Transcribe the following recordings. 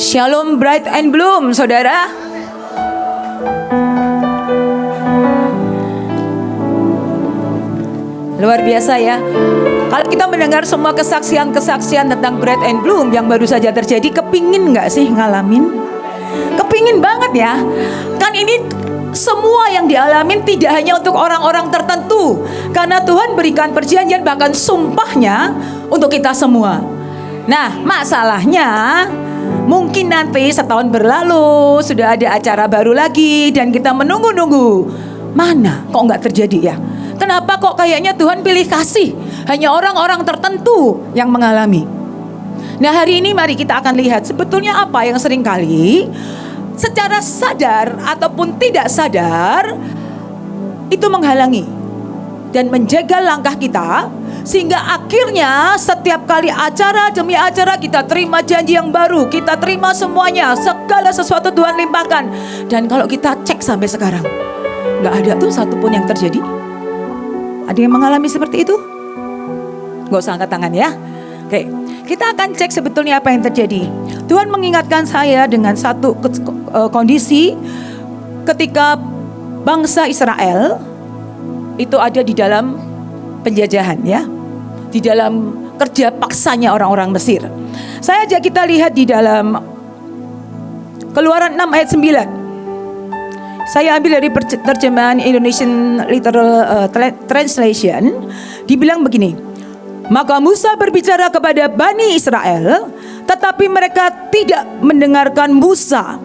Shalom Bright and Bloom, saudara. Luar biasa ya. Kalau kita mendengar semua kesaksian-kesaksian tentang Bright and Bloom yang baru saja terjadi, kepingin gak sih ngalamin? Kepingin banget ya. Kan ini semua yang dialamin tidak hanya untuk orang-orang tertentu, karena Tuhan berikan perjanjian bahkan sumpahnya untuk kita semua. Nah, masalahnya mungkin nanti setahun berlalu sudah ada acara baru lagi dan kita menunggu-nunggu. Mana kok nggak terjadi ya? Kenapa kok kayaknya Tuhan pilih kasih hanya orang-orang tertentu yang mengalami? Nah, hari ini mari kita akan lihat sebetulnya apa yang seringkali secara sadar ataupun tidak sadar itu menghalangi dan menjaga langkah kita, sehingga akhirnya setiap kali acara demi acara kita terima janji yang baru, kita terima semuanya, segala sesuatu Tuhan limpahkan. Dan kalau kita cek sampai sekarang gak ada tuh satupun yang terjadi. Ada yang mengalami seperti itu? Gak usah angkat tangan ya. Oke, kita akan cek sebetulnya apa yang terjadi. Tuhan mengingatkan saya dengan satu kondisi ketika bangsa Israel itu ada di dalam penjajahan ya, di dalam kerja paksanya orang-orang Mesir. Saya ajak kita lihat di dalam Keluaran 6 ayat 9. Saya ambil dari terjemahan Indonesian Literal Translation. Dibilang begini: maka Musa berbicara kepada Bani Israel, tetapi mereka tidak mendengarkan Musa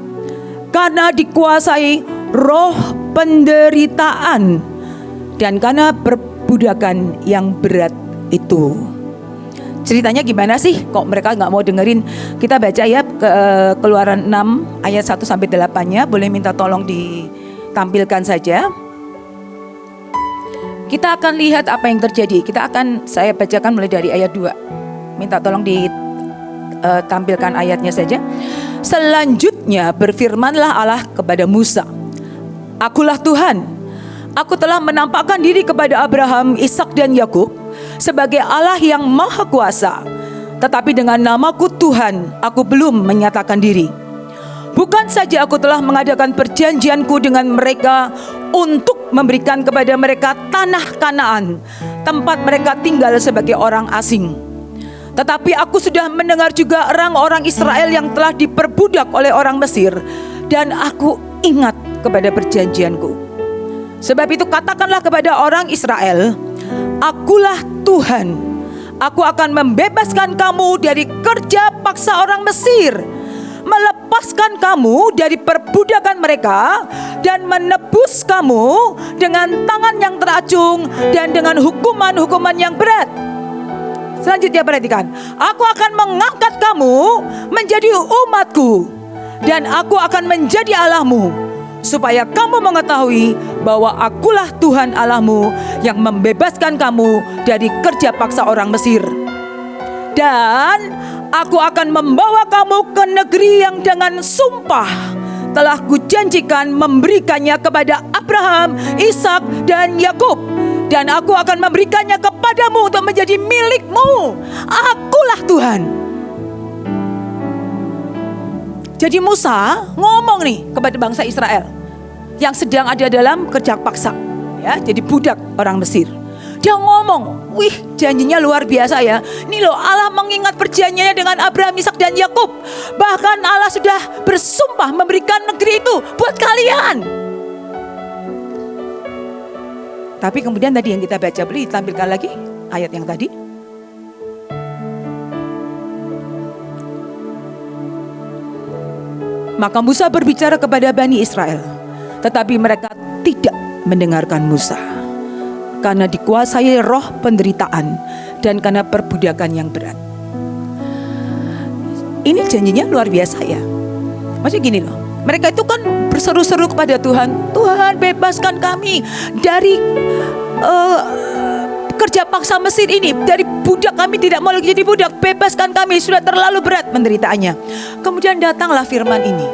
karena dikuasai roh penderitaan dan karena perbudakan yang berat itu. Ceritanya gimana sih? Kok mereka gak mau dengerin? Kita baca ya Keluaran 6 ayat 1 sampai 8-nya. Boleh minta tolong ditampilkan saja. Kita akan lihat apa yang terjadi. Saya bacakan mulai dari ayat 2. Minta tolong ditampilkan ayatnya saja. Selanjutnya berfirmanlah Allah kepada Musa, Akulah Tuhan, aku telah menampakkan diri kepada Abraham, Ishak dan Yakub sebagai Allah yang maha kuasa. Tetapi dengan namaku Tuhan, aku belum menyatakan diri. Bukan saja aku telah mengadakan perjanjianku dengan mereka untuk memberikan kepada mereka tanah Kanaan, tempat mereka tinggal sebagai orang asing, tetapi aku sudah mendengar juga orang-orang Israel yang telah diperbudak oleh orang Mesir, dan aku ingat kepada perjanjianku. Sebab itu katakanlah kepada orang Israel, Akulah Tuhan, aku akan membebaskan kamu dari kerja paksa orang Mesir, melepaskan kamu dari perbudakan mereka, dan menebus kamu dengan tangan yang teracung dan dengan hukuman-hukuman yang berat. Selanjutnya perhatikan, aku akan mengangkat kamu menjadi umatku, dan aku akan menjadi Allahmu, supaya kamu mengetahui bahwa akulah Tuhan Allahmu yang membebaskan kamu dari kerja paksa orang Mesir. Dan aku akan membawa kamu ke negeri yang dengan sumpah telah kujanjikan memberikannya kepada Abraham, Ishak dan Yakub. Dan aku akan memberikannya kepadamu untuk menjadi milikmu. Akulah Tuhan. Jadi Musa ngomong nih kepada bangsa Israel yang sedang ada dalam kerja paksa, ya, jadi budak orang Mesir. Dia ngomong, wih, janjinya luar biasa ya. Ini loh, Allah mengingat perjanjiannya dengan Abraham, Ishak dan Yakub. Bahkan Allah sudah bersumpah memberikan negeri itu buat kalian. Tapi kemudian tadi yang kita baca, boleh ditampilkan lagi ayat yang tadi. Maka Musa berbicara kepada Bani Israel, tetapi mereka tidak mendengarkan Musa karena dikuasai roh penderitaan dan karena perbudakan yang berat. Ini janjinya luar biasa ya. Maksudnya gini loh, mereka itu kan berseru-seru kepada Tuhan, Tuhan bebaskan kami dari kerja paksa Mesir ini, dari budak, kami tidak mau lagi jadi budak, bebaskan kami, sudah terlalu berat penderitaannya. Kemudian datanglah firman ini,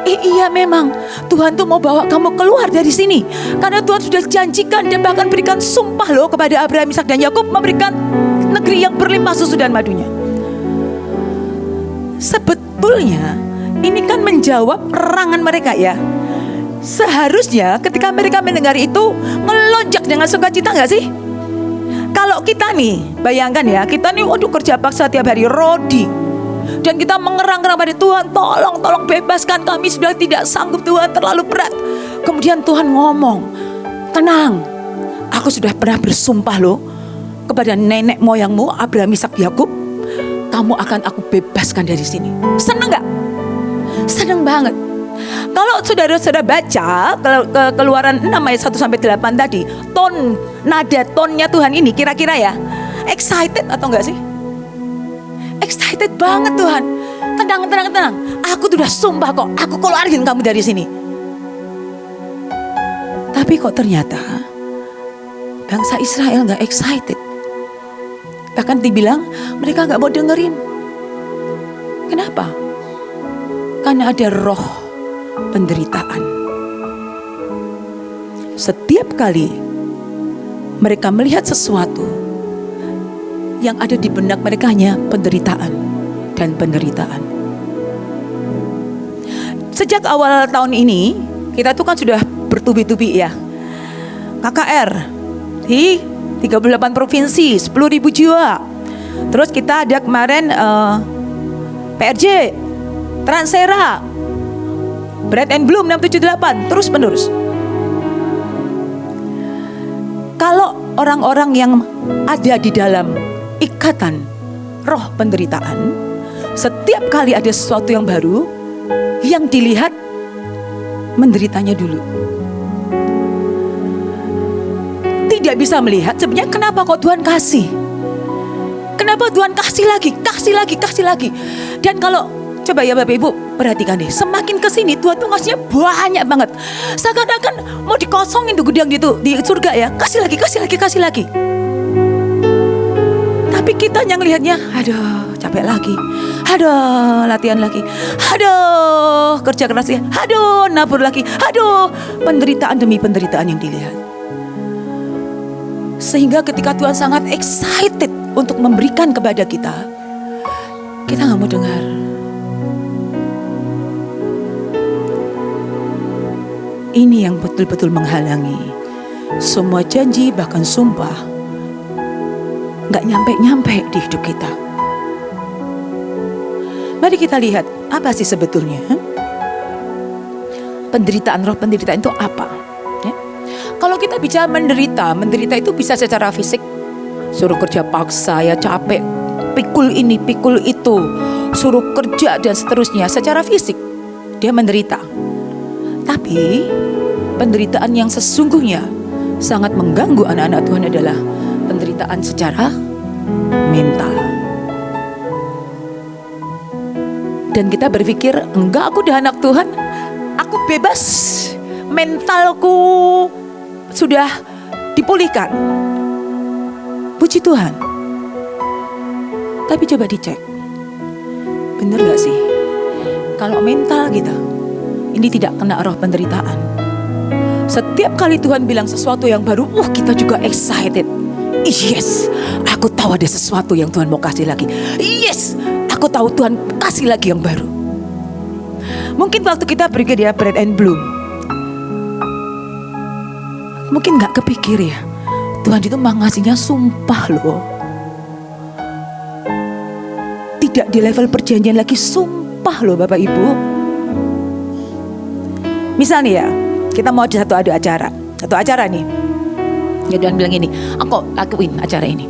iya memang Tuhan tuh mau bawa kamu keluar dari sini, karena Tuhan sudah janjikan dan bahkan berikan sumpah loh kepada Abraham, Ishak dan Yakub, memberikan negeri yang berlimpah susu dan madunya. Sebetulnya ini kan menjawab erangan mereka ya. Seharusnya ketika mereka mendengar itu melonjak dengan sukacita gak sih? Kalau kita nih, bayangkan ya, kita nih waduh kerja paksa tiap hari rodi, dan kita mengerang-erang pada Tuhan, tolong bebaskan kami, sudah tidak sanggup Tuhan, terlalu berat. Kemudian Tuhan ngomong, tenang, aku sudah pernah bersumpah loh kepada nenek moyangmu Abraham, Ishak, Yakub, kamu akan aku bebaskan dari sini. Seneng gak? Seneng banget. Kalau saudara-saudara baca Keluaran 6 ayat 1-8 tadi, nada tonnya Tuhan ini kira-kira ya, excited atau enggak sih? Excited banget Tuhan. Tenang. Aku sudah sumpah kok, aku keluarin kamu dari sini. Tapi kok ternyata bangsa Israel enggak excited. Bahkan dibilang mereka enggak mau dengerin. Kenapa? Karena ada roh penderitaan. Setiap kali mereka melihat sesuatu, yang ada di benak mereka hanya penderitaan dan penderitaan. Sejak awal tahun ini, kita tuh kan sudah bertubi-tubi ya, KKR di 38 provinsi, 10.000 jiwa. Terus kita ada kemarin PRJ, Transera, Bread and Bloom 678, terus menerus. Kalau orang-orang yang ada di dalam ikatan roh penderitaan, setiap kali ada sesuatu yang baru, yang dilihat menderitanya dulu. Tidak bisa melihat sebenarnya kenapa kok Tuhan kasih. Kenapa Tuhan kasih lagi. Dan kalau coba ya Bapak Ibu perhatikan deh, semakin kesini Tuhan tuh ngasihnya banyak banget. Seakan-akan mau dikosongin tuh gudang gitu di surga ya. Kasih lagi. Tapi kita yang lihatnya, aduh capek lagi, aduh latihan lagi, aduh kerja keras ya, aduh nabur lagi, aduh penderitaan demi penderitaan yang dilihat. Sehingga ketika Tuhan sangat excited untuk memberikan kepada kita gak mau dengar. Ini yang betul-betul menghalangi semua janji bahkan sumpah gak nyampe-nyampe di hidup kita. Mari kita lihat apa sih sebetulnya penderitaan, roh penderitaan itu apa ya? Kalau kita bicara menderita itu bisa secara fisik, suruh kerja paksa ya, capek, pikul ini pikul itu, suruh kerja dan seterusnya. Secara fisik dia menderita. Tapi penderitaan yang sesungguhnya sangat mengganggu anak-anak Tuhan adalah penderitaan secara mental. Dan kita berpikir, enggak, aku udah anak Tuhan, aku bebas, mentalku sudah dipulihkan. Puji Tuhan. Tapi coba dicek, benar gak sih kalau mental kita ini tidak kena roh penderitaan? Setiap kali Tuhan bilang sesuatu yang baru, kita juga excited. Yes, aku tahu ada sesuatu yang Tuhan mau kasih lagi. Yes, aku tahu Tuhan kasih lagi yang baru. Mungkin waktu kita pergi dia Bread and Bloom, mungkin gak kepikir ya, Tuhan itu mengasihnya sumpah loh. Tidak di level perjanjian lagi, sumpah loh Bapak Ibu. Misalnya ya, kita mau ada satu acara nih. Ya Tuhan bilang ini, aku lakuin acara ini.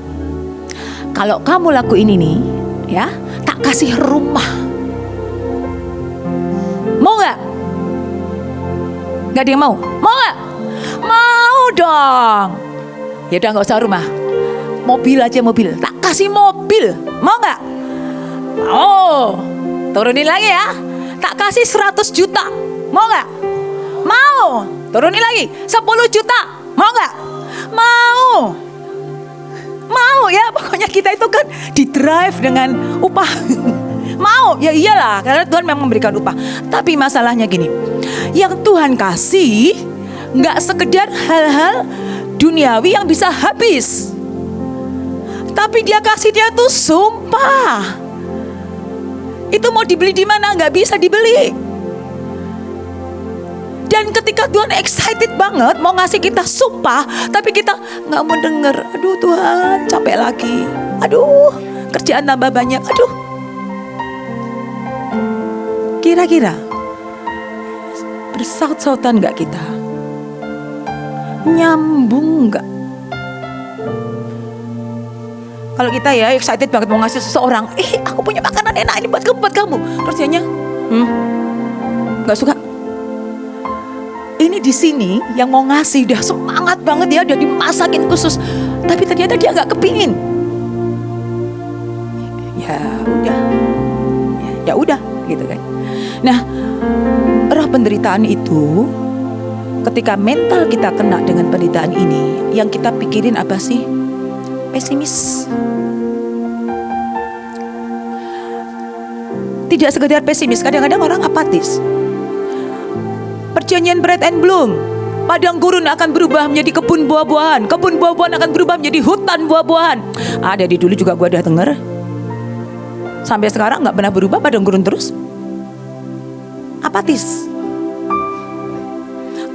Kalau kamu lakuin ini, ya, tak kasih rumah. Mau gak? Gak ada yang mau? Mau gak? Mau dong. Ya udah gak usah rumah, mobil aja, mobil. Tak kasih mobil. Mau gak? Mau. Turunin lagi ya. Tak kasih 100 juta. Mau gak? Mau. Turunin lagi 10 juta. Mau gak? Mau ya, pokoknya kita itu kan di drive dengan upah. Mau, ya iyalah, karena Tuhan memang memberikan upah. Tapi masalahnya gini, yang Tuhan kasih gak sekedar hal-hal duniawi yang bisa habis, tapi dia kasih dia tuh sumpah. Itu mau dibeli di mana? Nggak bisa dibeli. Dan ketika Tuhan excited banget mau ngasih kita sumpah, tapi kita nggak mau denger. Aduh Tuhan, capek lagi. Aduh, kerjaan tambah banyak. Aduh. Kira-kira bersaut-sautan nggak kita? Nyambung nggak? Kalau kita ya excited banget mau ngasih seseorang, aku punya makanan enak ini buat kamu. Terus dianya, nggak suka. Ini di sini yang mau ngasih udah semangat banget ya, udah dimasakin khusus, tapi ternyata dia nggak kepingin. Ya udah, gitu kan. Nah, roh penderitaan itu, ketika mental kita kena dengan penderitaan ini, yang kita pikirin apa sih? Pesimis. Tidak sekedar pesimis, kadang-kadang orang apatis. Perjanjian bread and bloom, padang gurun akan berubah menjadi kebun buah-buahan, kebun buah-buahan akan berubah menjadi hutan buah-buahan. Ada di dulu juga gue udah denger. Sampai sekarang gak pernah berubah, padang gurun terus. Apatis.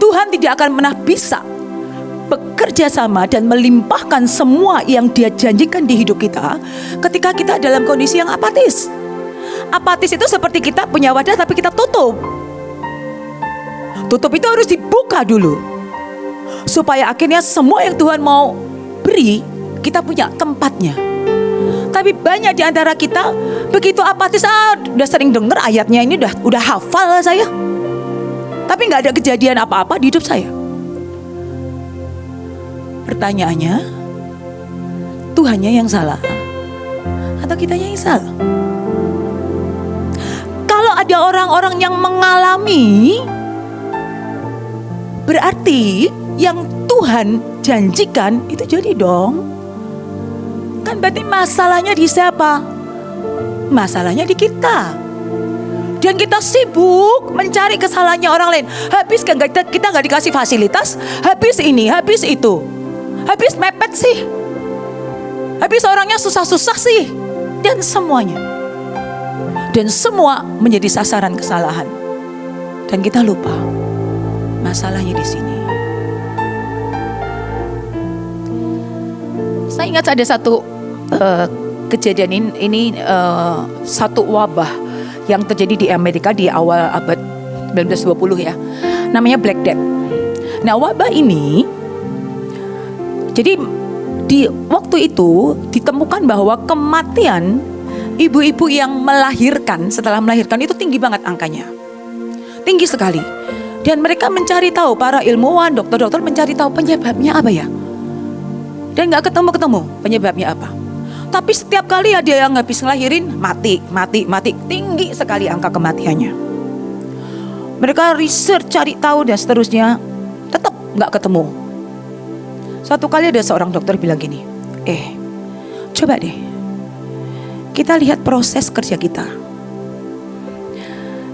Tuhan tidak akan pernah bisa bekerja sama dan melimpahkan semua yang Dia janjikan di hidup kita ketika kita dalam kondisi yang apatis. Apatis itu seperti kita punya wadah tapi kita tutup. Tutup itu harus dibuka dulu, supaya akhirnya semua yang Tuhan mau beri, kita punya tempatnya. Tapi banyak di antara kita begitu apatis, udah sering dengar ayatnya ini, udah hafal saya, tapi gak ada kejadian apa-apa di hidup saya. Pertanyaannya, Tuhannya yang salah atau kitanya yang salah? Kalau ada orang-orang yang mengalami, berarti yang Tuhan janjikan itu jadi dong. Kan berarti masalahnya di siapa? Masalahnya di kita. Dan kita sibuk mencari kesalahannya orang lain. Habis kita gak dikasih fasilitas, habis ini, habis itu, habis mepet sih, habis orangnya susah-susah sih. Dan semuanya, dan semua menjadi sasaran kesalahan. Dan kita lupa masalahnya di sini. Saya ingat ada satu kejadian ini satu wabah yang terjadi di Amerika di awal abad 1920 ya. Namanya Black Death. Nah, wabah ini, jadi di waktu itu ditemukan bahwa kematian ibu-ibu yang melahirkan, setelah melahirkan itu tinggi banget angkanya. Tinggi sekali. Dan mereka mencari tahu, para ilmuwan, dokter-dokter mencari tahu penyebabnya apa ya. Dan gak ketemu-ketemu penyebabnya apa. Tapi setiap kali ada yang habis ngelahirin, mati. Tinggi sekali angka kematiannya. Mereka research, cari tahu dan seterusnya, tetap gak ketemu. Satu kali ada seorang dokter bilang gini, coba deh kita lihat proses kerja kita.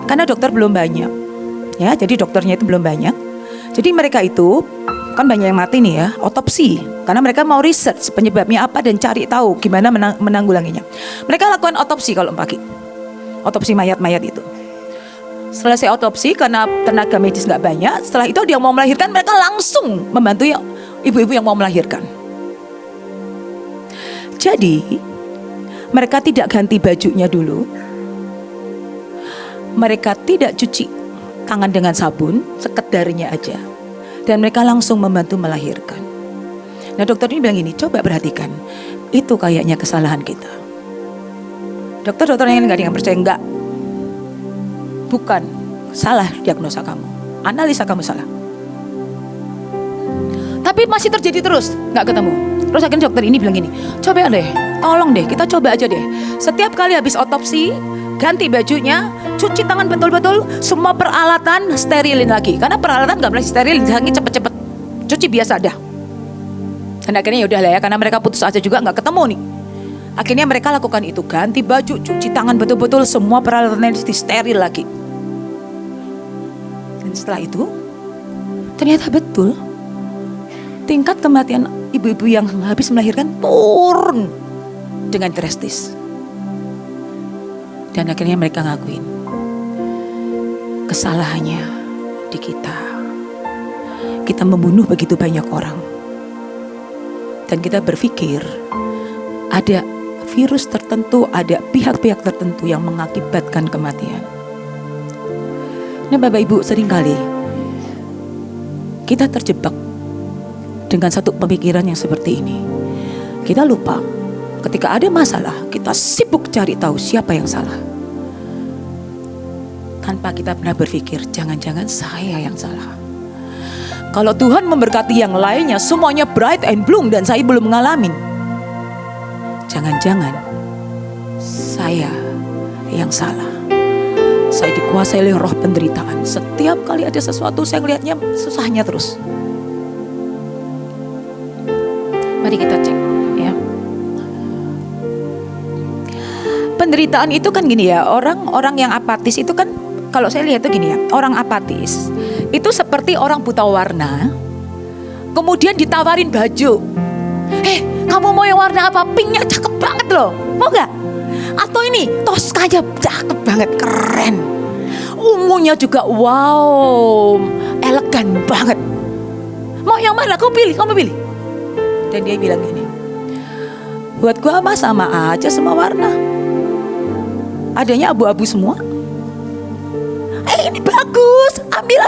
Karena dokter belum banyak ya, jadi dokternya itu belum banyak. Jadi mereka itu kan banyak yang mati nih ya, otopsi. Karena mereka mau research penyebabnya apa dan cari tahu gimana menanggulanginya. Mereka lakukan otopsi kalau pagi, otopsi mayat-mayat itu. Selesai otopsi, karena tenaga medis gak banyak, setelah itu dia mau melahirkan, mereka langsung membantu ibu-ibu yang mau melahirkan. Jadi mereka tidak ganti bajunya dulu, mereka tidak cuci tangan dengan sabun, sekedarnya aja, dan mereka langsung membantu melahirkan. Nah, dokter ini bilang gini, coba perhatikan, itu kayaknya kesalahan kita. Dokter-dokter yang gak ada yang percaya, enggak, bukan salah diagnosa kamu, analisa kamu salah. Tapi masih terjadi terus, gak ketemu. Terus akhirnya dokter ini bilang gini, coba deh, tolong deh, kita coba aja deh, setiap kali habis otopsi, ganti bajunya, cuci tangan betul-betul, semua peralatan sterilin lagi. Karena peralatan gak boleh sterilin, jangan cepet-cepet, cuci biasa dah. Dan akhirnya yaudah lah ya, karena mereka putus asa juga gak ketemu nih. Akhirnya mereka lakukan itu, ganti baju, cuci tangan betul-betul, semua peralatan di steril lagi. Dan setelah itu, ternyata betul, tingkat kematian ibu-ibu yang habis melahirkan turun dengan drastis. Dan akhirnya mereka ngakuin kesalahannya di kita. Kita membunuh begitu banyak orang. Dan kita berpikir ada virus tertentu, ada pihak-pihak tertentu yang mengakibatkan kematian. Nah Bapak Ibu, seringkali kita terjebak dengan satu pemikiran yang seperti ini. Kita lupa ketika ada masalah, kita sibuk cari tahu siapa yang salah, tanpa kita pernah berpikir jangan-jangan saya yang salah. Kalau Tuhan memberkati yang lainnya semuanya bright and bloom dan saya belum mengalami, jangan-jangan saya yang salah. Saya dikuasai oleh roh penderitaan. Setiap kali ada sesuatu saya melihatnya susahnya terus. Mari kita cek ya. Penderitaan itu kan gini ya, orang yang apatis itu kan, kalau saya lihat tuh gini ya, orang apatis itu seperti orang buta warna, kemudian ditawarin baju. Kamu mau yang warna apa? Pinknya cakep banget loh, mau gak? Atau ini Toskanya cakep banget, keren. Ungunya juga wow, elegan banget. Mau yang mana? Kamu pilih. Dan dia bilang gini, buat gua mah sama aja semua warna, adanya abu-abu semua. Ini bagus, ambil.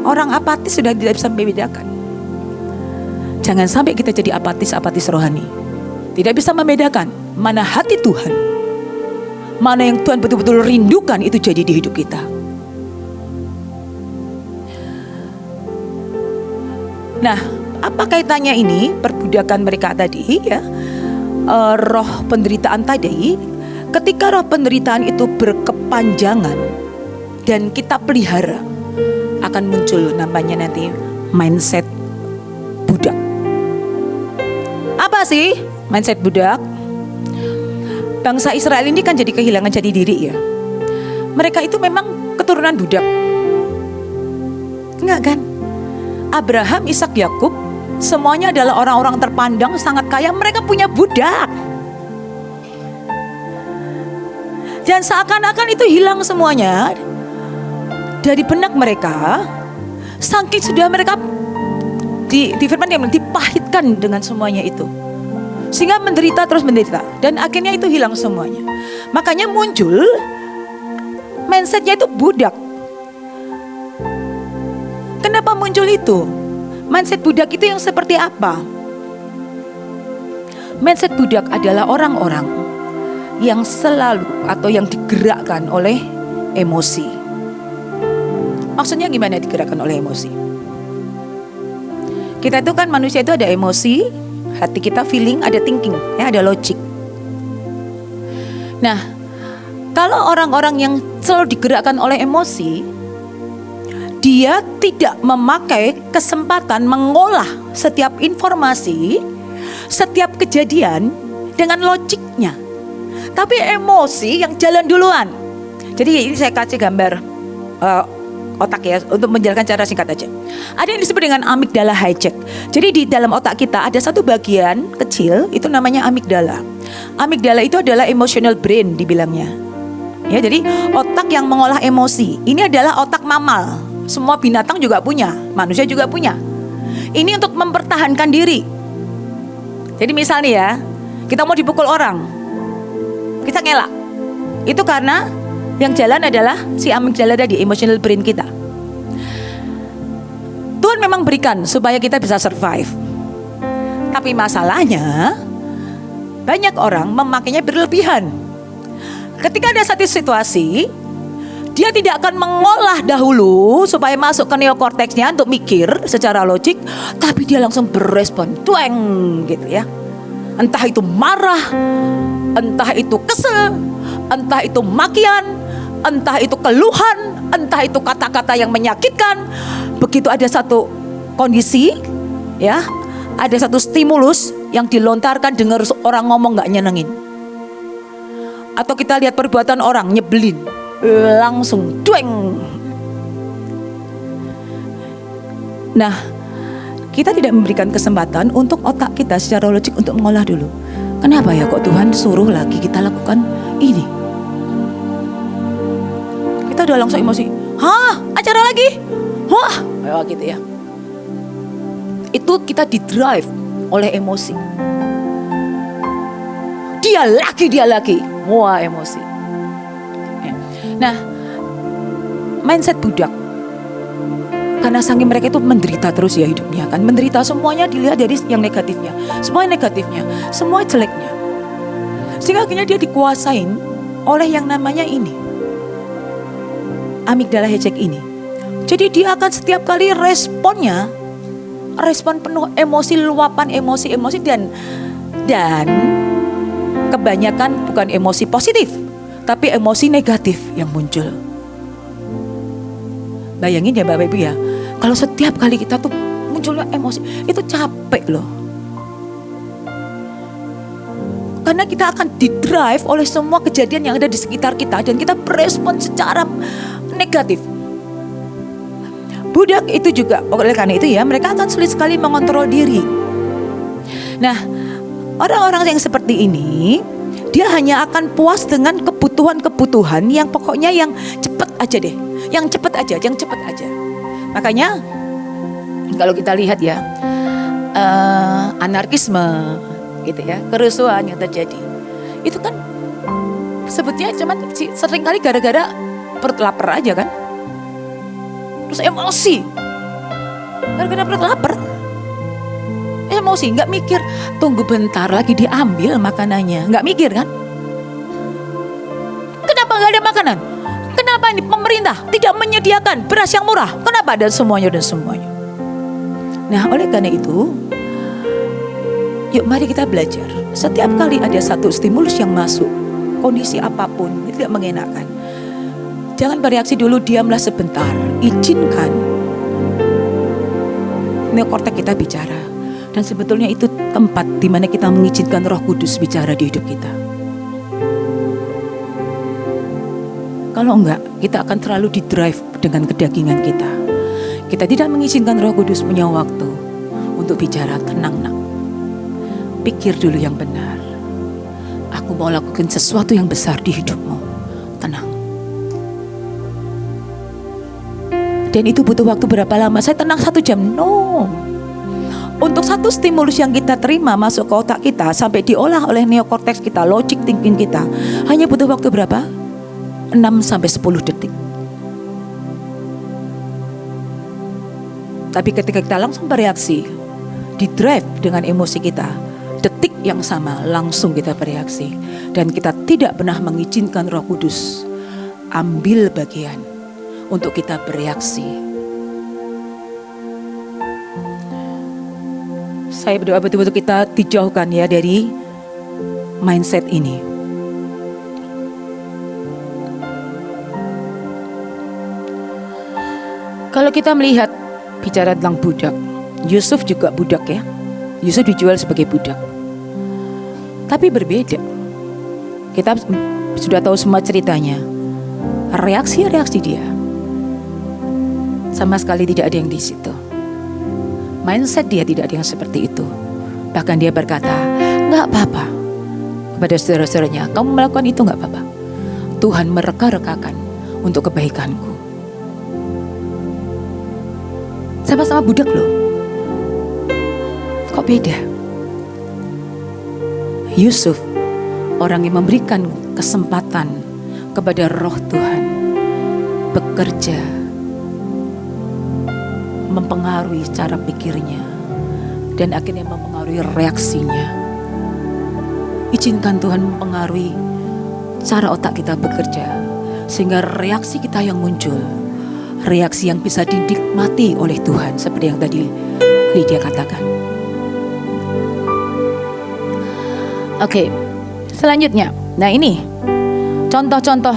Orang apatis sudah tidak bisa membedakan. Jangan sampai kita jadi apatis rohani. Tidak bisa membedakan mana hati Tuhan, mana yang Tuhan betul-betul rindukan itu jadi di hidup kita. Nah, apa kaitannya ini perbudakan mereka tadi ya, roh penderitaan tadi? Ketika roh penderitaan itu berkepanjangan dan kita pelihara, akan muncul namanya nanti mindset budak. Apa sih mindset budak? Bangsa Israel ini kan jadi kehilangan jati diri ya. Mereka itu memang keturunan budak, enggak kan? Abraham, Ishak, Yakub semuanya adalah orang-orang terpandang sangat kaya. Mereka punya budak. Dan seakan-akan itu hilang semuanya dari benak mereka. Saking sudah mereka di firman yang dipahitkan dengan semuanya itu, sehingga menderita terus menderita. Dan akhirnya itu hilang semuanya. Makanya muncul mindsetnya itu budak. Kenapa muncul itu? Mindset budak itu yang seperti apa? Mindset budak adalah orang-orang yang selalu atau yang digerakkan oleh emosi. Maksudnya gimana digerakkan oleh emosi? Kita itu kan manusia itu ada emosi, hati kita feeling, ada thinking, ya, ada logic. Nah, kalau orang-orang yang selalu digerakkan oleh emosi, dia tidak memakai kesempatan mengolah setiap informasi, setiap kejadian dengan logiknya, tapi emosi yang jalan duluan. Jadi ini saya kasih gambar otak ya, untuk menjelaskan cara singkat aja. Ada yang disebut dengan amigdala hijack. Jadi di dalam otak kita ada satu bagian kecil, itu namanya amigdala. Amigdala itu adalah emotional brain dibilangnya. Ya, jadi otak yang mengolah emosi. Ini adalah otak mamal. Semua binatang juga punya, manusia juga punya. Ini untuk mempertahankan diri. Jadi misalnya ya, kita mau dipukul orang, kita ngelak. Itu karena yang jalan adalah si amigdala tadi, emotional brain kita. Tuhan memang berikan supaya kita bisa survive. Tapi masalahnya banyak orang memakainya berlebihan. Ketika ada satu situasi, dia tidak akan mengolah dahulu supaya masuk ke neokorteksnya untuk mikir secara logik, tapi dia langsung berespon, tueng gitu ya. Entah itu marah, entah itu kesel, entah itu makian, entah itu keluhan, entah itu kata-kata yang menyakitkan. Begitu ada satu kondisi ya, ada satu stimulus yang dilontarkan, dengar orang ngomong gak nyenengin, atau kita lihat perbuatan orang nyebelin, langsung dueng. Nah, kita tidak memberikan kesempatan untuk otak kita secara logik untuk mengolah dulu. Kenapa ya kok Tuhan suruh lagi kita lakukan ini? Kita udah langsung emosi. Hah, acara lagi? Wah, gitu ya. Itu kita di-drive oleh emosi. Dia lagi. Wah, emosi. Nah, mindset budak. Karena saking mereka itu menderita terus ya hidupnya kan. Menderita, semuanya dilihat dari yang negatifnya. Semuanya negatifnya, semua jeleknya. Sehingga akhirnya dia dikuasain oleh yang namanya ini, amigdala hijack ini. Jadi dia akan setiap kali respon penuh emosi, luapan emosi dan kebanyakan bukan emosi positif, tapi emosi negatif yang muncul. Bayangin ya Bapak Ibu ya, kalau setiap kali kita tuh munculnya emosi, itu capek loh. Karena kita akan di-drive oleh semua kejadian yang ada di sekitar kita dan kita berespon secara negatif. Budak itu juga, oleh karena itu ya, mereka akan sulit sekali mengontrol diri. Nah, orang-orang yang seperti ini, dia hanya akan puas dengan kebutuhan-kebutuhan yang pokoknya yang cepet aja deh. Yang cepet aja. Makanya kalau kita lihat ya, anarkisme gitu ya, kerusuhan yang terjadi, itu kan sebetulnya cuman sering kali gara-gara perut lapar aja kan. Terus emosi, gara-gara perut lapar. Emosi, gak mikir, tunggu bentar lagi diambil makanannya. Gak mikir kan? Kenapa gak ada makanan? Kenapa ini pemerintah tidak menyediakan beras yang murah? Kenapa? Dan semuanya. Nah, oleh karena itu, yuk mari kita belajar. Setiap kali ada satu stimulus yang masuk, kondisi apapun, itu tidak mengenakan, jangan bereaksi dulu, diamlah sebentar. Izinkan neokortek kita bicara. Dan sebetulnya itu tempat di mana kita mengizinkan Roh Kudus bicara di hidup kita. Kalau enggak, kita akan terlalu di-drive dengan kedagingan kita. Kita tidak mengizinkan Roh Kudus punya waktu untuk bicara. Tenang nak, pikir dulu yang benar. Aku mau lakukan sesuatu yang besar di hidupmu. Tenang. Dan itu butuh waktu berapa lama? Saya tenang 1 jam? No. Untuk satu stimulus yang kita terima masuk ke otak kita sampai diolah oleh neokortex kita, logic thinking kita, hanya butuh waktu berapa? 6-10 detik. Tapi ketika kita langsung bereaksi, di-drive dengan emosi kita, detik yang sama langsung kita bereaksi. Dan kita tidak pernah mengizinkan Roh Kudus ambil bagian untuk kita bereaksi. Saya berdoa betul-betul kita dijauhkan ya dari mindset ini. Kalau kita melihat bicara tentang budak, Yusuf juga budak ya. Yusuf dijual sebagai budak. Tapi berbeda. Kita sudah tahu semua ceritanya. Reaksi-reaksi dia sama sekali tidak ada yang di situ. Mindset dia tidak ada yang seperti itu. Bahkan dia berkata, "Enggak apa-apa." Kepada saudara-saudaranya, "Kamu melakukan itu enggak apa-apa. Tuhan mereka-rekakan untuk kebaikanku." Sama-sama budak loh. Kok beda? Yusuf, orang yang memberikan kesempatan kepada Roh Tuhan bekerja, mempengaruhi cara pikirnya dan akhirnya mempengaruhi reaksinya. Izinkan Tuhan mempengaruhi cara otak kita bekerja sehingga reaksi kita yang muncul, reaksi yang bisa dinikmati oleh Tuhan seperti yang tadi Lydia katakan. Oke, selanjutnya. Nah ini contoh-contoh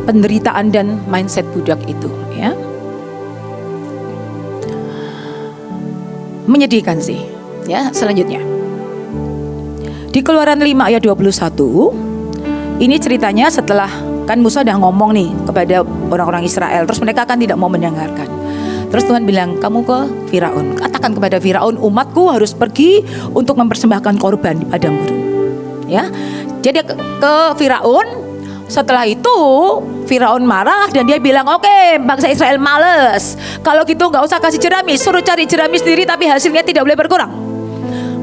penderitaan dan mindset budak itu ya. Menyedihkan sih ya. Selanjutnya di Keluaran 5 ayat 21, ini ceritanya setelah kan Musa udah ngomong nih kepada orang-orang Israel, terus mereka kan tidak mau mendengarkan. Terus Tuhan bilang, kamu ke Firaun, katakan kepada Firaun, umatku harus pergi untuk mempersembahkan korban di padang gurun. Ya, jadi ke Firaun. Setelah itu Firaun marah dan dia bilang, oke, bangsa Israel males, kalau gitu gak usah kasih jeramis, suruh cari jeramis sendiri, tapi hasilnya tidak boleh berkurang.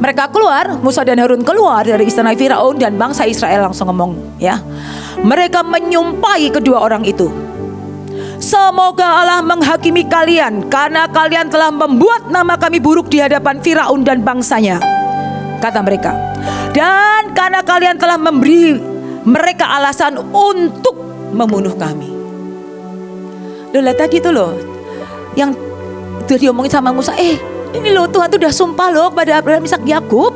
Mereka keluar, Musa dan Harun keluar dari istana Firaun, dan bangsa Israel langsung ngomong, ya, mereka menyumpahi kedua orang itu, semoga Allah menghakimi kalian karena kalian telah membuat nama kami buruk di hadapan Firaun dan bangsanya, kata mereka. Dan karena kalian telah memberi mereka alasan untuk membunuh kami. Loh, tadi itu loh yang udah diomongin sama Musa, ini loh Tuhan tuh udah sumpah loh kepada Abraham, Ishak, Yakub,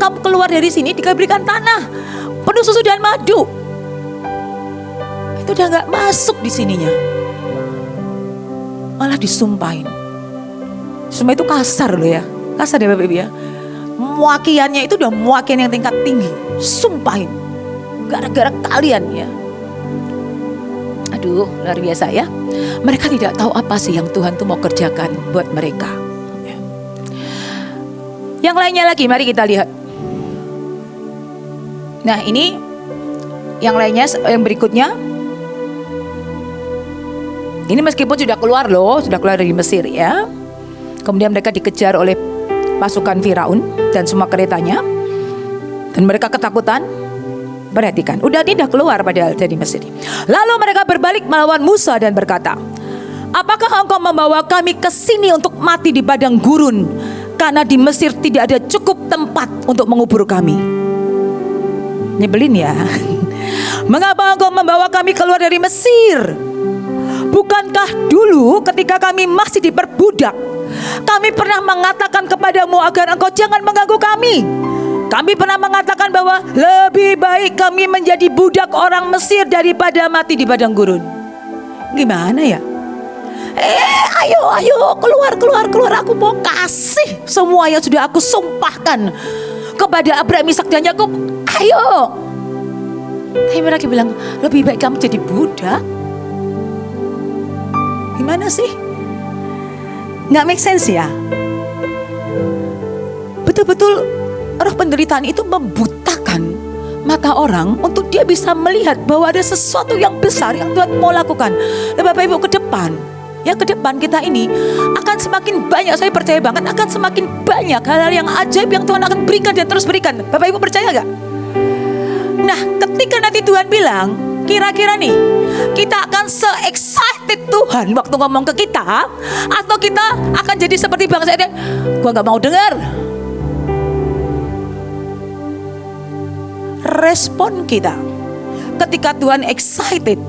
kamu keluar dari sini diberikan tanah penuh susu dan madu. Itu udah gak masuk di sininya, malah disumpahin. Sumpah itu kasar loh ya, kasar ya Bapak Ibu ya. Muakiannya itu udah muakian yang tingkat tinggi, sumpahin gara-gara kalian ya. Aduh, luar biasa ya. Mereka tidak tahu apa sih yang Tuhan tuh mau kerjakan buat mereka. Yang lainnya lagi, mari kita lihat. Nah ini yang lainnya, yang berikutnya. Ini meskipun sudah keluar loh, sudah keluar dari Mesir ya. Kemudian mereka dikejar oleh pasukan Firaun dan semua keretanya, dan mereka ketakutan. Perhatikan, udah tidak keluar padahal dari Mesir. Lalu mereka berbalik melawan Musa dan berkata, apakah engkau membawa kami ke sini untuk mati di padang gurun? Karena di Mesir tidak ada cukup tempat untuk mengubur kami. Nyebelin ya. Mengapa engkau membawa kami keluar dari Mesir? Bukankah dulu ketika kami masih diperbudak, kami pernah mengatakan kepadamu agar engkau jangan mengganggu kami? Kami pernah mengatakan bahwa lebih baik kami menjadi budak orang Mesir daripada mati di padang gurun. Gimana ya? Ayo keluar. Aku mau kasih semua yang sudah aku sumpahkan kepada Abraham, Ishak, dan Yakub. Ayo. Tapi mereka bilang, lebih baik kamu jadi budak. Gimana sih? Nggak make sense ya? Betul-betul roh penderitaan itu membutakan mata orang untuk dia bisa melihat bahwa ada sesuatu yang besar yang Tuhan mau lakukan. Dan Bapak Ibu, ke depan kita ini akan semakin banyak, saya percaya banget akan semakin banyak hal-hal yang ajaib yang Tuhan akan berikan dan terus berikan. Bapak Ibu percaya gak? Nah, ketika nanti Tuhan bilang, kira-kira nih kita akan se-excited Tuhan waktu ngomong ke kita, atau kita akan jadi seperti bangsa ini, gua gak mau dengar. Respon kita ketika Tuhan excited,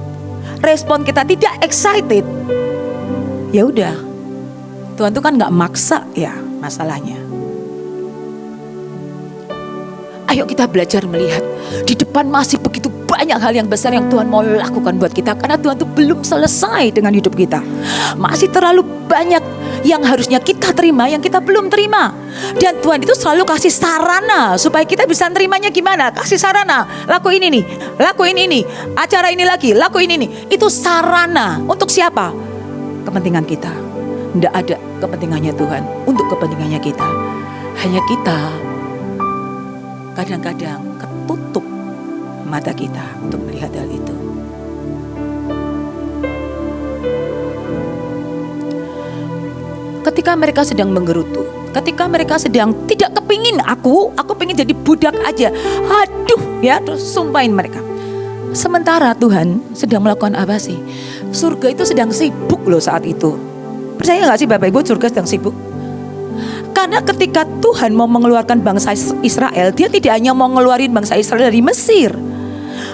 respon kita tidak excited, ya udah, Tuhan tuh kan nggak maksa ya masalahnya. Ayo kita belajar melihat di depan masih begitu banyak hal yang besar yang Tuhan mau lakukan buat kita, karena Tuhan tuh belum selesai dengan hidup kita. Masih terlalu banyak yang harusnya kita terima yang kita belum terima. Dan Tuhan itu selalu kasih sarana supaya kita bisa terimanya gimana. Kasih sarana, lakuin ini, lakuin ini, acara ini lagi, lakuin ini. Itu sarana untuk siapa? Kepentingan kita. Tidak ada kepentingannya Tuhan untuk kepentingannya kita. Hanya kita kadang-kadang ketutup mata kita untuk melihat hal itu. Ketika mereka sedang menggerutu, ketika mereka sedang tidak kepingin aku pengen jadi budak aja. Aduh ya, terus sumpahin mereka. Sementara Tuhan sedang melakukan apa sih? Surga itu sedang sibuk loh saat itu. Percaya gak sih Bapak Ibu, surga sedang sibuk? Karena ketika Tuhan mau mengeluarkan bangsa Israel, dia tidak hanya mau ngeluarin bangsa Israel dari Mesir.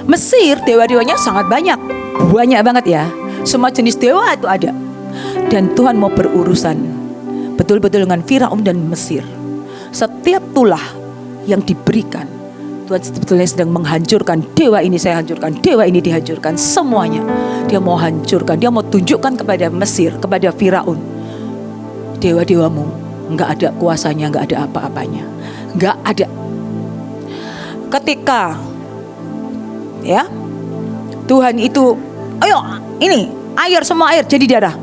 Mesir dewa-dewanya sangat banyak banget ya. Semua jenis dewa itu ada. Dan Tuhan mau berurusan betul-betul dengan Firaun dan Mesir. Setiap tulah yang diberikan, Tuhan sebetulnya sedang menghancurkan. Dewa ini saya hancurkan, dewa ini dihancurkan, semuanya dia mau hancurkan. Dia mau tunjukkan kepada Mesir, kepada Firaun, dewa-dewamu nggak ada kuasanya, nggak ada apa-apanya, nggak ada. Ketika ya Tuhan itu, ayo ini air, semua air jadi darah.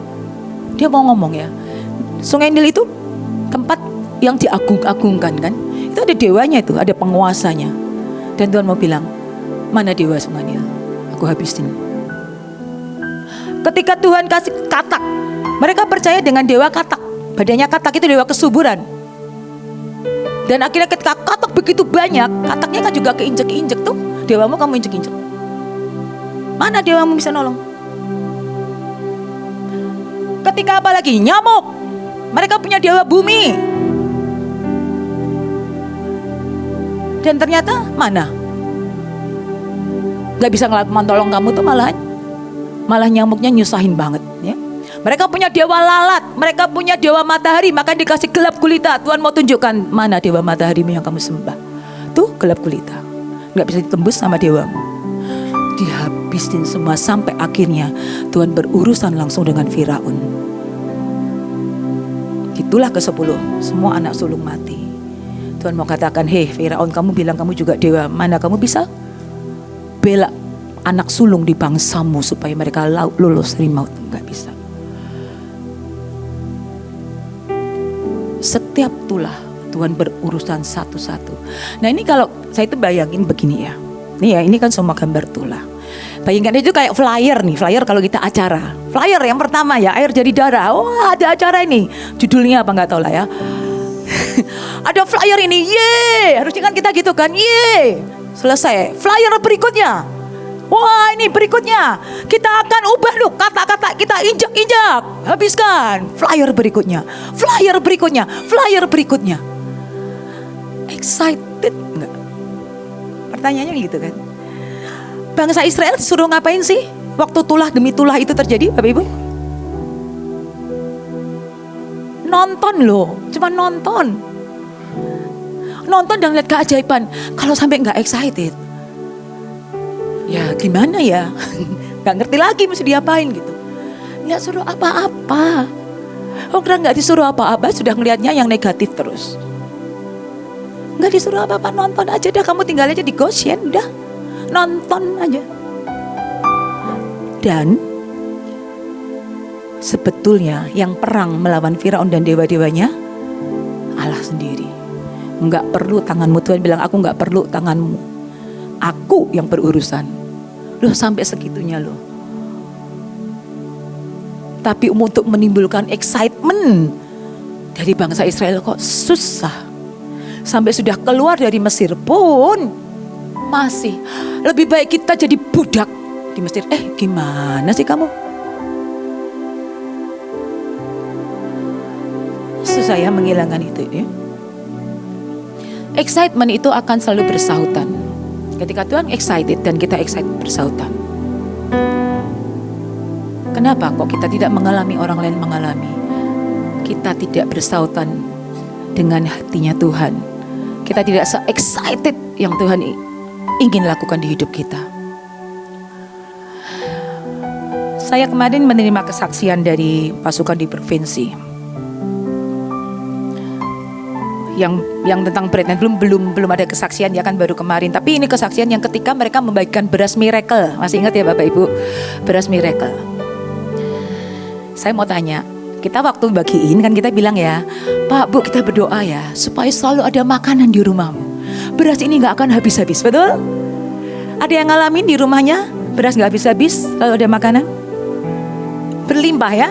Dia mau ngomong ya, Sungai Nil itu tempat yang diagung-agungkan kan. Itu ada dewanya itu, ada penguasanya. Dan Tuhan mau bilang, mana dewa Sungai Nil? Aku habisin. Ketika Tuhan kasih katak, mereka percaya dengan dewa katak. Badannya katak itu dewa kesuburan. Dan akhirnya ketika katak begitu banyak, kataknya kan juga keinjek-injek tuh. Dewamu kamu injek-injek. Mana dewamu bisa nolong? Ketika apalagi nyamuk, mereka punya dewa bumi. Dan ternyata mana? Gak bisa tolong kamu tuh malah nyamuknya nyusahin banget ya. Mereka punya dewa lalat, mereka punya dewa matahari, maka dikasih gelap gulita. Tuhan mau tunjukkan mana dewa matahari yang kamu sembah. Tuh gelap gulita, gak bisa ditembus sama dewamu. Dihabisin semua sampai akhirnya Tuhan berurusan langsung dengan Firaun. Itulah ke-10, semua anak sulung mati. Tuhan mau katakan, hei Firaun, kamu bilang kamu juga dewa, mana kamu bisa bela anak sulung di bangsamu supaya mereka lulus dari maut? Gak bisa. Setiap tulah Tuhan berurusan satu-satu. Nah ini kalau saya itu bayangin begini ya. Nih ya, ini kan semua gambar tulah. Bayangkan itu kayak flyer nih, flyer kalau kita acara. Flyer yang pertama ya, air jadi darah. Wah, ada acara ini. Judulnya apa nggak tahu lah ya. Ada flyer ini, ye. Harusnya kan kita gitu kan, ye. Selesai. Flyer berikutnya. Wah, ini berikutnya. Kita akan ubah loh kata-kata kita injak-injak. Habiskan. Flyer berikutnya. Flyer berikutnya. Flyer berikutnya. Excited nggak? Pertanyaannya gitu kan. Bangsa Israel suruh ngapain sih waktu tulah demi tulah itu terjadi, Bapak Ibu? Nonton loh, cuma nonton. Nonton dan lihat keajaiban. Kalau sampai nggak excited, ya gimana ya? Nggak ngerti lagi mesti diapain gitu. Nggak suruh apa-apa. Orang nggak disuruh apa-apa sudah ngelihatnya yang negatif terus. Nggak disuruh apa-apa, nonton aja dah. Kamu tinggal aja di Goshen, udah nonton aja. Dan sebetulnya yang perang melawan Firaun dan dewa-dewanya Allah sendiri. Nggak perlu tanganmu. Tuhan bilang, aku nggak perlu tanganmu, aku yang berurusan. Loh sampai segitunya loh. Tapi untuk menimbulkan excitement dari bangsa Israel kok susah. Sampai sudah keluar dari Mesir pun masih lebih baik kita jadi budak di Mesir. Gimana sih kamu? Susah ya menghilangkan itu ya. Excitement itu akan selalu bersahutan. Ketika Tuhan excited dan kita excited bersahutan. Kenapa kok kita tidak mengalami orang lain mengalami? Kita tidak bersahutan dengan hatinya Tuhan. Kita tidak se-excited yang Tuhan ingin lakukan di hidup kita. Saya kemarin menerima kesaksian dari pasukan di provinsi. Yang tentang bread and belum ada kesaksian ya kan, baru kemarin. Tapi ini kesaksian yang ketika mereka membagikan beras miracle. Masih ingat ya Bapak Ibu? Beras miracle. Saya mau tanya, kita waktu bagiin kan kita bilang ya, Pak Bu kita berdoa ya supaya selalu ada makanan di rumahmu. Beras ini gak akan habis-habis, betul? Ada yang ngalamin di rumahnya beras gak habis-habis, selalu ada makanan? Berlimpah ya.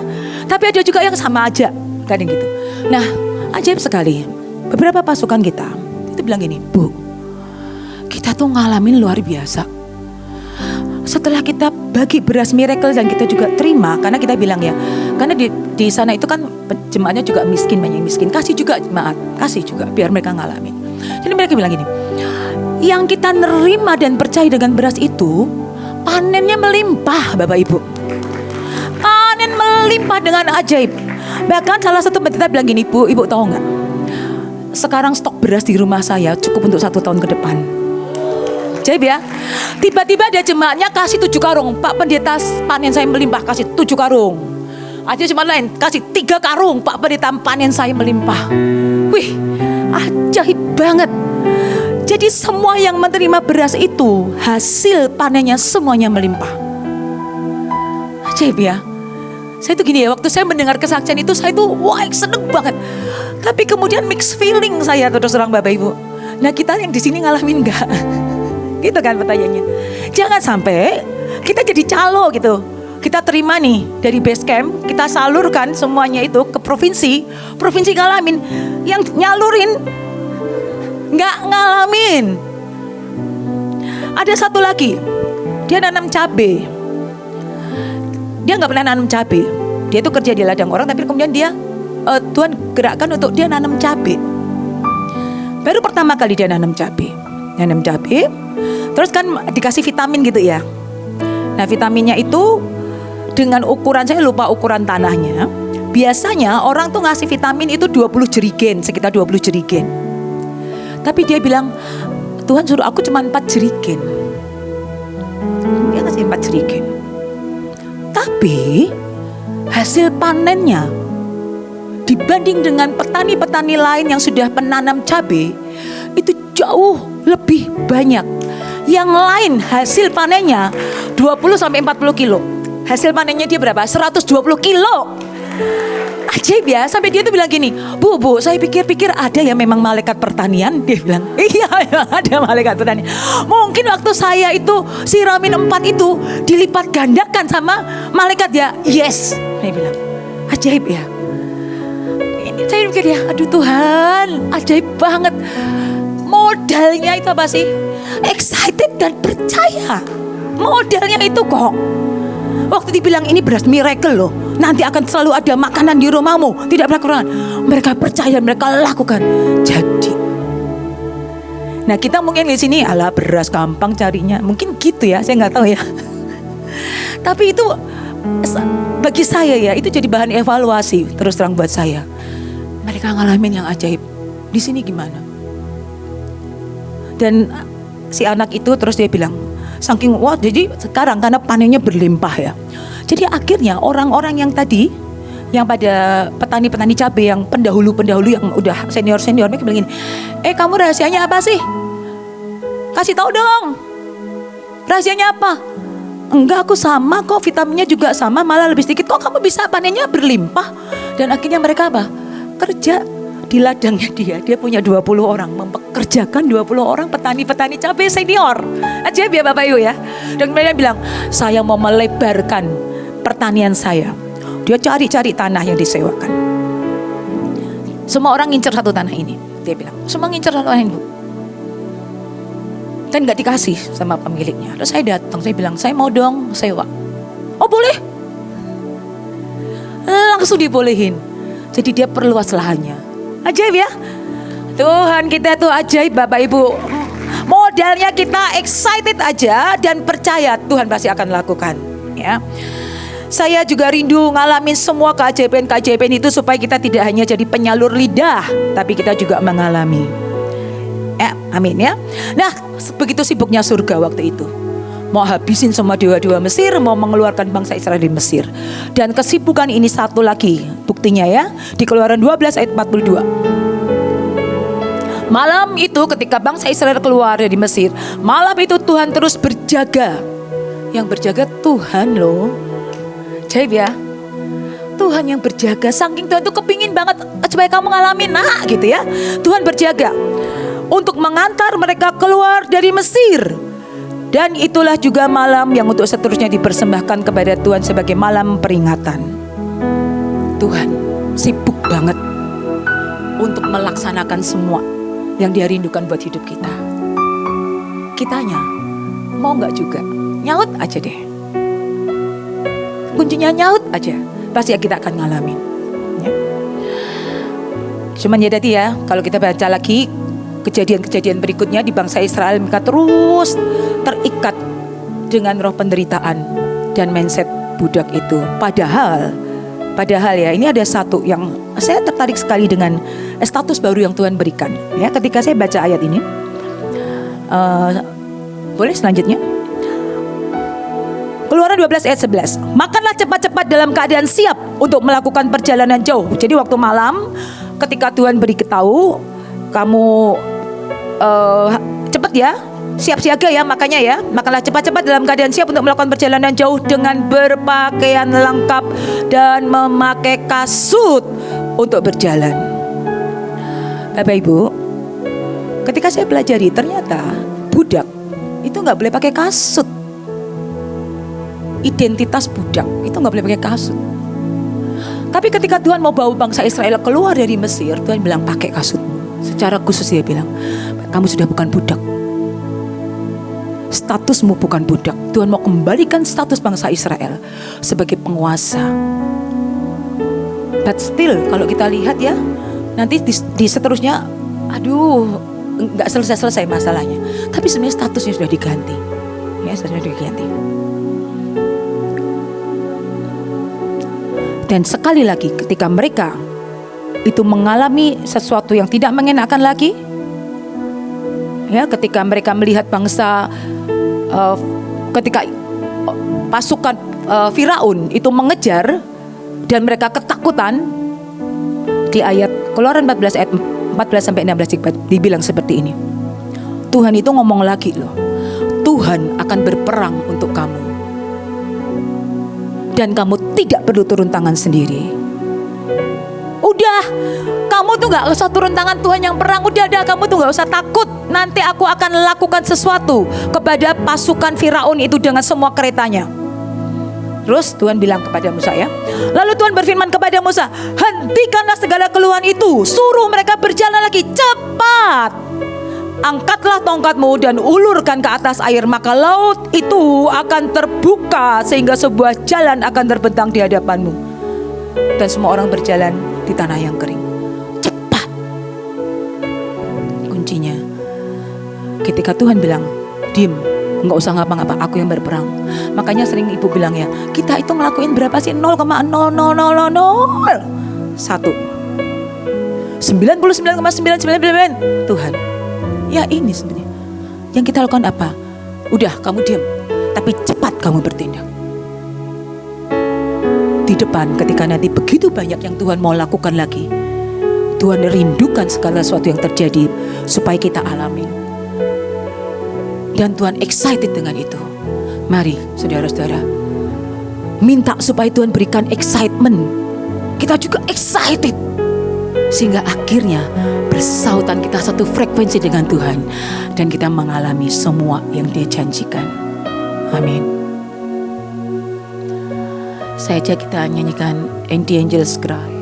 Tapi ada juga yang sama aja, kadang gitu. Nah ajaib sekali, beberapa pasukan kita itu bilang gini, Bu kita tuh ngalamin luar biasa. Setelah kita bagi beras miracle dan kita juga terima, karena kita bilang ya, karena di sana itu kan jemaatnya juga miskin, banyak yang miskin, kasih juga jemaat, kasih juga biar mereka ngalamin. Jadi mereka bilang gini, yang kita nerima dan percaya dengan beras itu panennya melimpah Bapak Ibu, panen melimpah dengan ajaib. Bahkan salah satu pendeta bilang gini, Bu Ibu tahu nggak, sekarang stok beras di rumah saya cukup untuk 1 tahun ke depan. Ajaib ya. Tiba-tiba ada jemaatnya kasih 7 karung. Pak pendeta panen saya melimpah, kasih 7 karung. Ada jemaat lain kasih 3 karung. Pak pendeta panen saya melimpah. Wih, ajaib banget. Jadi semua yang menerima beras itu hasil panennya semuanya melimpah. Ajaib ya. Saya tuh gini ya, waktu saya mendengar kesaksian itu saya tuh wah seneng banget. Tapi kemudian mixed feeling saya terus terang Bapak Ibu. Nah kita yang di sini ngalamin nggak? Gitu kan pertanyaannya. Jangan sampai kita jadi calo gitu. Kita terima nih dari base camp, kita salurkan semuanya itu ke provinsi. Provinsi ngalamin, yang nyalurin nggak ngalamin. Ada satu lagi, dia nanam cabai. Dia nggak pernah nanam cabai. Dia itu kerja di ladang orang, tapi kemudian dia Tuhan gerakkan untuk dia nanam cabai. Baru pertama kali dia nanam cabai. Terus kan dikasih vitamin gitu ya. Nah vitaminnya itu dengan ukuran, saya lupa ukuran tanahnya. Biasanya orang tuh ngasih vitamin itu 20 jerigen, sekitar 20 jerigen. Tapi dia bilang, Tuhan suruh aku cuma 4 jerigen. Dia ngasih 4 jerigen. Tapi hasil panennya dibanding dengan petani-petani lain yang sudah menanam cabai itu jauh lebih banyak. Yang lain hasil panennya 20 sampai 40 kilo. Hasil panennya dia berapa? 120 kilo. Ajaib ya, sampai dia tuh bilang gini, Bu, saya pikir-pikir ada ya memang malaikat pertanian. Dia bilang, iya ada malaikat pertanian. Mungkin waktu saya itu siramin 4 itu dilipat gandakan sama malaikat ya. Yes, dia bilang, ajaib ya. Ini saya pikir ya, aduh Tuhan, ajaib banget. Modalnya itu apa sih? Excited dan percaya. Modalnya itu kok. Waktu dibilang ini beras miracle loh, nanti akan selalu ada makanan di rumahmu, tidak pernah kekurangan. Mereka percaya, mereka lakukan. Jadi, nah kita mungkin di sini ala beras gampang carinya, mungkin gitu ya, saya nggak tahu ya. Tapi itu bagi saya ya, itu jadi bahan evaluasi terus terang buat saya. Mereka ngalamin yang ajaib. Di sini gimana? Dan si anak itu terus dia bilang, saking wah, jadi sekarang karena panennya berlimpah ya. Jadi akhirnya orang-orang yang tadi, yang pada petani-petani cabai yang pendahulu-pendahulu yang udah senior-senior, mereka bilang gini, kamu rahasianya apa sih? Kasih tahu dong. Rahasianya apa? Enggak, aku sama kok, vitaminnya juga sama, malah lebih sedikit. Kok kamu bisa panennya berlimpah? Dan akhirnya mereka apa? Kerja di ladangnya dia punya 20 orang, mempekerjakan 20 orang petani-petani cabai senior. Ajaib ya Bapak Ibu ya. Dan mereka bilang, saya mau melebarkan pertanian saya. Dia cari-cari tanah yang disewakan. Semua orang ngincer satu tanah ini. Dia bilang, semua ngincer satu tanah ini. Dan gak dikasih sama pemiliknya. Terus saya datang, saya bilang, saya mau dong sewa. Oh boleh. Langsung dibolehin. Jadi dia perluas lahannya. Ajaib ya. Tuhan kita tuh ajaib Bapak Ibu. Modalnya kita excited aja dan percaya Tuhan pasti akan lakukan ya. Saya juga rindu ngalamin semua keajaiban-keajaiban itu supaya kita tidak hanya jadi penyalur lidah, tapi kita juga mengalami. Ya, amin ya. Nah, begitu sibuknya surga waktu itu. Mau habisin semua dewa-dewa Mesir, mau mengeluarkan bangsa Israel dari Mesir. Dan kesibukan ini satu lagi buktinya ya, di Keluaran 12 ayat 42. Malam itu ketika bangsa Israel keluar dari Mesir, malam itu Tuhan terus berjaga. Yang berjaga Tuhan loh. Ajaib ya. Tuhan yang berjaga, saking Tuhan tuh kepingin banget supaya kamu ngalamin gitu ya. Tuhan berjaga untuk mengantar mereka keluar dari Mesir. Dan itulah juga malam yang untuk seterusnya dipersembahkan kepada Tuhan sebagai malam peringatan. Tuhan sibuk banget untuk melaksanakan semua yang dia rindukan buat hidup kita. Kitanya mau gak juga, nyaut aja deh. Kuncinya nyaut aja, pasti kita akan ngalamin ya. Cuman ya tadi ya, kalau kita baca lagi kejadian-kejadian berikutnya di bangsa Israel, mereka terus terikat dengan roh penderitaan dan mindset budak itu. Padahal ya, ini ada satu yang saya tertarik sekali dengan status baru yang Tuhan berikan ya, ketika saya baca ayat ini. Boleh selanjutnya? Keluaran 12 ayat 11. Makanlah cepat-cepat dalam keadaan siap untuk melakukan perjalanan jauh. Jadi waktu malam ketika Tuhan beritahu kamu cepat ya, siap siaga ya, makanya ya, makanlah cepat-cepat dalam keadaan siap untuk melakukan perjalanan jauh dengan berpakaian lengkap dan memakai kasut untuk berjalan. Bapak Ibu, ketika saya pelajari ternyata budak itu nggak boleh pakai kasut. Identitas budak itu nggak boleh pakai kasut. Tapi ketika Tuhan mau bawa bangsa Israel keluar dari Mesir, Tuhan bilang pakai kasutmu. Secara khusus dia bilang, kamu sudah bukan budak. Statusmu bukan budak. Tuhan mau kembalikan status bangsa Israel sebagai penguasa. But still kalau kita lihat ya, nanti di seterusnya, aduh, nggak selesai masalahnya. Tapi sebenarnya statusnya sudah diganti. Ya, sudah diganti. Dan sekali lagi ketika mereka itu mengalami sesuatu yang tidak mengenakan lagi, ya, ketika mereka melihat bangsa ketika pasukan Firaun itu mengejar dan mereka ketakutan, di ayat Keluaran 14 ayat 14 sampai 16 dibilang seperti ini. Tuhan itu ngomong lagi loh, Tuhan akan berperang untuk kamu dan kamu tidak perlu turun tangan sendiri. Udah, kamu tuh gak usah turun tangan, Tuhan yang perang. Udah, kamu tuh gak usah takut. Nanti aku akan lakukan sesuatu kepada pasukan Firaun itu dengan semua keretanya. Terus Tuhan bilang kepada Musa ya. Lalu Tuhan berfirman kepada Musa, hentikanlah segala keluhan itu, suruh mereka berjalan lagi cepat. Angkatlah tongkatmu dan ulurkan ke atas air, maka laut itu akan terbuka sehingga sebuah jalan akan terbentang di hadapanmu. Dan semua orang berjalan di tanah yang kering. Cepat. Kuncinya ketika Tuhan bilang, diam, nggak usah ngapa-ngapa, aku yang berperang. Makanya sering ibu bilang ya, kita itu ngelakuin berapa sih? 0,00001. 99,999 Tuhan. Ya ini sebenarnya yang kita lakukan apa? Udah, kamu diam, tapi cepat kamu bertindak. Di depan ketika nanti begitu banyak yang Tuhan mau lakukan lagi, Tuhan rindukan segala sesuatu yang terjadi supaya kita alami. Dan Tuhan excited dengan itu. Mari saudara-saudara, minta supaya Tuhan berikan excitement. Kita juga excited sehingga akhirnya bersautan kita satu frekuensi dengan Tuhan dan kita mengalami semua yang Dia janjikan. Amin. Saya ajak kita nyanyikan And the Angels Cry.